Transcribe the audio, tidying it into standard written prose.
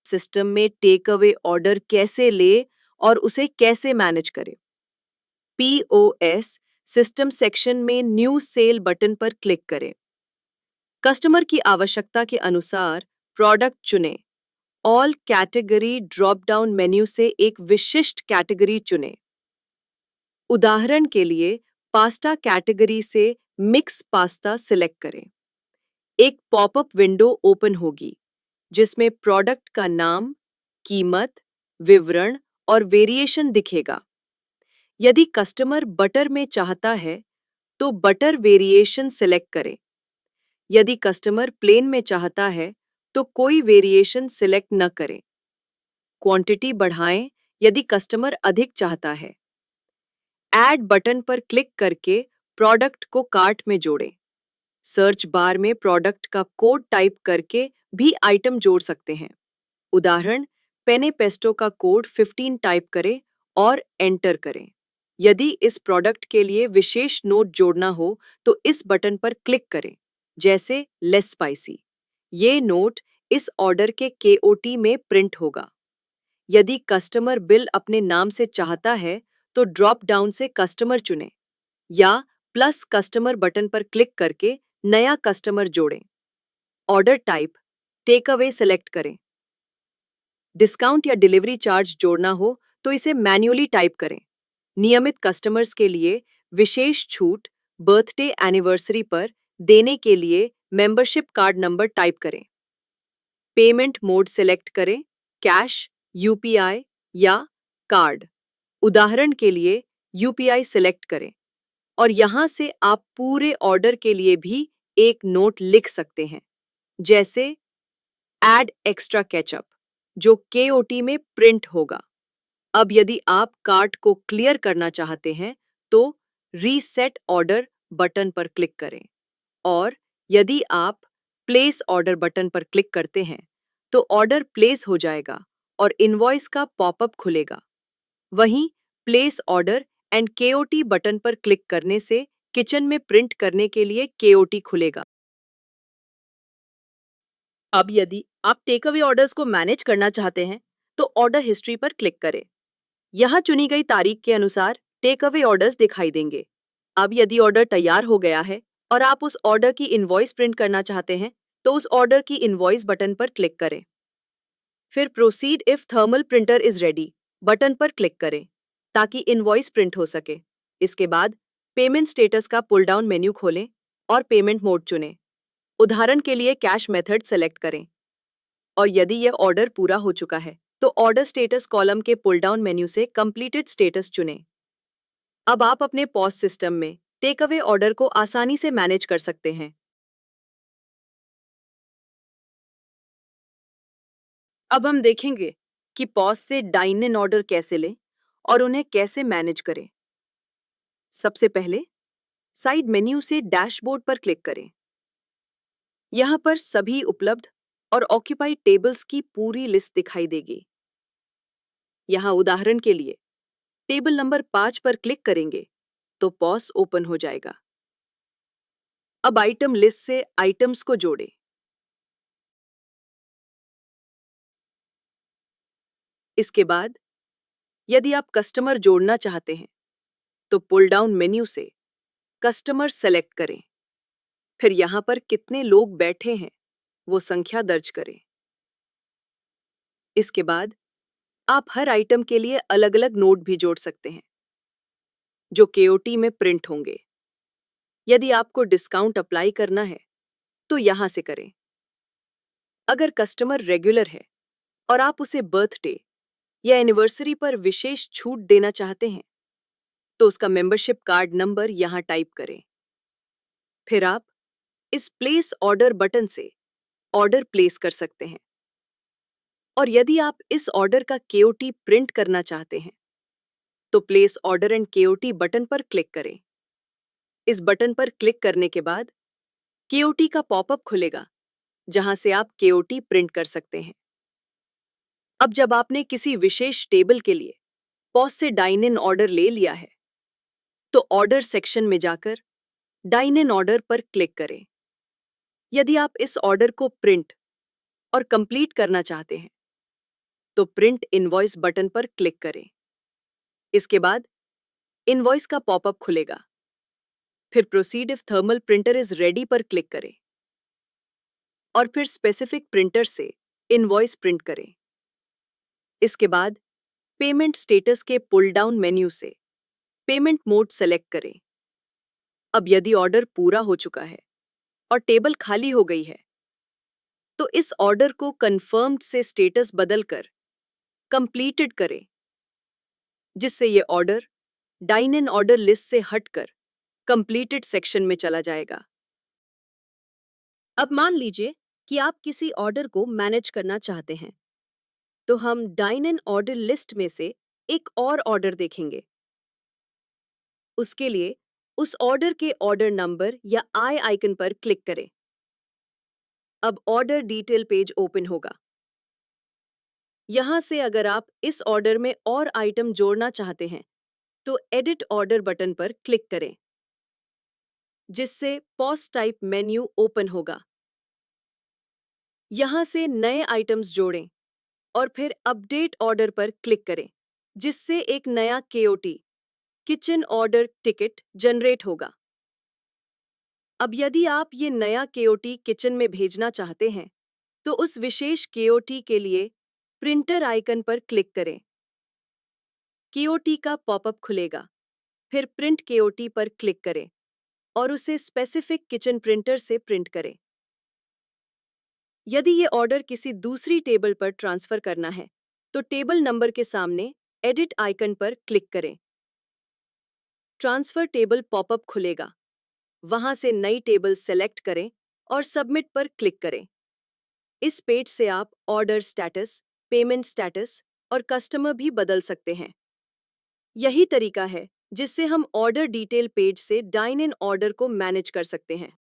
System में take away order कैसे ले और उसे कैसे मैनेज करें। पीओएस सिस्टम सेक्शन में न्यू सेल बटन पर क्लिक करें। कस्टमर की आवश्यकता के अनुसार प्रोडक्ट चुनें। All category drop down menu से एक विशिष्ट कैटेगरी चुनें। उदाहरण के लिए पास्ता कैटेगरी से मिक्स पास्ता सिलेक्ट करें। एक पॉपअप विंडो ओपन होगी जिसमें प्रोडक्ट का नाम, कीमत, विवरण और वेरिएशन दिखेगा। यदि कस्टमर बटर में चाहता है तो बटर वेरिएशन सिलेक्ट करें। यदि कस्टमर प्लेन में चाहता है तो कोई वेरिएशन सिलेक्ट न करें। क्वांटिटी बढ़ाएं यदि कस्टमर अधिक चाहता है। ऐड बटन पर क्लिक करके प्रोडक्ट को कार्ट में जोड़ें। सर्च बार में प्रोडक्ट का कोड टाइप करके भी आइटम जोड़ सकते हैं। उदाहरण, पेने पेस्टो का कोड 15 टाइप करें और एंटर करें। यदि इस प्रोडक्ट के लिए विशेष नोट जोड़ना हो तो इस बटन पर क्लिक करें, जैसे लेस स्पाइसी। ये नोट इस ऑर्डर के केओटी में प्रिंट होगा। यदि कस्टमर बिल अपने नाम से चाहता है तो ड्रॉप डाउन से कस्टमर चुनें या प्लस कस्टमर बटन पर क्लिक करके नया कस्टमर जोड़ें। Order type take away select करें। डिस्काउंट या डिलीवरी चार्ज जोड़ना हो तो इसे मैन्युअली टाइप करें। नियमित कस्टमर्स के लिए विशेष छूट बर्थडे एनिवर्सरी पर देने के लिए मेंबरशिप कार्ड नंबर टाइप करें। पेमेंट मोड सेलेक्ट करें, कैश, यूपीआई या कार्ड। उदाहरण के लिए यूपीआई सेलेक्ट करें और यहाँ से आप पूरे ऑर्डर के लिए भी एक नोट लिख सकते हैं, जैसे ऐड एक्स्ट्रा केचअप, जो केओटी में प्रिंट होगा। अब यदि आप कार्ट को क्लियर करना चाहते हैं तो रीसेट ऑर्डर बटन पर क्लिक करें और यदि आप प्लेस ऑर्डर बटन पर क्लिक करते हैं तो ऑर्डर प्लेस हो जाएगा और इनवॉइस का पॉपअप खुलेगा। वहीं place order and KOT button पर क्लिक करने से किचन में प्रिंट करने के लिए केओटी खुलेगा। अब यदि आप टेक अवे ऑर्डर्स को मैनेज करना चाहते हैं तो ऑर्डर हिस्ट्री पर क्लिक करें। यहाँ चुनी गई तारीख के अनुसार टेक अवे ऑर्डर्स दिखाई देंगे। अब यदि ऑर्डर तैयार हो गया है और आप उस ऑर्डर की इनवॉइस प्रिंट करना चाहते हैं तो उस ऑर्डर की इनवॉइस बटन पर क्लिक करें। फिर proceed if thermal printer is ready button पर क्लिक करें ताकि इनवॉइस प्रिंट हो सके। इसके बाद पेमेंट स्टेटस का पुल डाउन मेन्यू खोलें और पेमेंट मोड चुनें। उदाहरण के लिए कैश मेथड सेलेक्ट करें और यदि यह ऑर्डर पूरा हो चुका है तो ऑर्डर स्टेटस कॉलम के पुल डाउन मेन्यू से कंप्लीटेड स्टेटस चुनें। अब आप अपने पॉज सिस्टम में टेक अवे ऑर्डर को आसानी से मैनेज कर सकते हैं। अब हम देखेंगे कि पॉज से डाइन इन ऑर्डर कैसे लें और उन्हें कैसे मैनेज करें। सबसे पहले साइड मेन्यू से डैशबोर्ड पर क्लिक करें। यहाँ पर सभी उपलब्ध और ऑक्यूपाइड टेबल्स की पूरी लिस्ट दिखाई देगी। यहाँ उदाहरण के लिए टेबल नंबर 5 पर क्लिक करेंगे तो पॉज ओपन हो जाएगा। अब आइटम लिस्ट से आइटम्स को जोड़ें। इसके बाद यदि आप कस्टमर जोड़ना चाहते हैं तो पुल डाउन मेन्यू से कस्टमर सेलेक्ट करें। फिर यहाँ पर कितने लोग बैठे हैं वो संख्या दर्ज करें। इसके बाद आप हर आइटम के लिए अलग अलग नोट भी जोड़ सकते हैं जो केओटी में प्रिंट होंगे। यदि आपको डिस्काउंट अप्लाई करना है तो यहाँ से करें। अगर कस्टमर रेगुलर है और आप उसे बर्थडे या एनिवर्सरी पर विशेष छूट देना चाहते हैं तो उसका मेंबरशिप कार्ड नंबर यहाँ टाइप करें। फिर आप इस प्लेस ऑर्डर बटन से ऑर्डर प्लेस कर सकते हैं और यदि आप इस ऑर्डर का केओटी प्रिंट करना चाहते हैं तो place order and KOT button पर क्लिक करें। इस बटन पर क्लिक करने के बाद केओटी का पॉपअप खुलेगा जहां से आप केओटी प्रिंट कर सकते हैं। अब जब आपने किसी विशेष टेबल के लिए पॉज से डाइन इन ऑर्डर ले लिया है तो ऑर्डर सेक्शन में जाकर डाइन इन ऑर्डर पर क्लिक करें। यदि आप इस ऑर्डर को प्रिंट और कंप्लीट करना चाहते हैं तो प्रिंट इनवॉइस बटन पर क्लिक करें। इसके बाद इनवॉइस का पॉपअप खुलेगा। फिर proceed if thermal printer is ready पर क्लिक करें और फिर स्पेसिफिक प्रिंटर से इनवॉइस प्रिंट करें। इसके बाद पेमेंट स्टेटस के पुल डाउन मेन्यू से पेमेंट मोड सेलेक्ट करें। अब यदि ऑर्डर पूरा हो चुका है और टेबल खाली हो गई है, तो इस ऑर्डर को कंफर्म्ड से स्टेटस बदलकर कंप्लीटेड करें, जिससे ये order dine in order list से हटकर कंप्लीटेड सेक्शन में चला जाएगा। अब मान लीजिए कि आप किसी ऑर्डर को मैनेज करना चाहते हैं, तो हम डाइन इन ऑर्डर लिस्ट में से एक और ऑर्डर देखेंगे। उसके लिए उस ऑर्डर के ऑर्डर नंबर या आई आइकन पर क्लिक करें। अब ऑर्डर डिटेल पेज ओपन होगा। यहां से अगर आप इस ऑर्डर में और आइटम जोड़ना चाहते हैं, तो एडिट ऑर्डर बटन पर क्लिक करें, जिससे पॉज टाइप मेन्यू ओपन होगा। यहां से नए आइटम्स जोड़ें और फिर अपडेट ऑर्डर पर क्लिक करें, जिससे एक नया KOT kitchen order ticket generate होगा। अब यदि आप ये नया केओटी किचन में भेजना चाहते हैं, तो उस विशेष केओटी के लिए प्रिंटर आइकन पर क्लिक करें। केओटी का पॉपअप खुलेगा। फिर प्रिंट केओटी पर क्लिक करें और उसे स्पेसिफिक किचन प्रिंटर से प्रिंट करें। यदि ये ऑर्डर किसी दूसरी टेबल पर ट्रांसफर करना है, तो टेबल नंबर के सामने एडिट आइकन पर क्लिक करें। ट्रांसफर टेबल पॉपअप खुलेगा। वहां से नई टेबल सेलेक्ट करें और सबमिट पर क्लिक करें। इस पेज से आप ऑर्डर स्टेटस, पेमेंट स्टेटस और कस्टमर भी बदल सकते हैं। यही तरीका है जिससे हम ऑर्डर डिटेल पेज से डाइन इन ऑर्डर को मैनेज कर सकते हैं।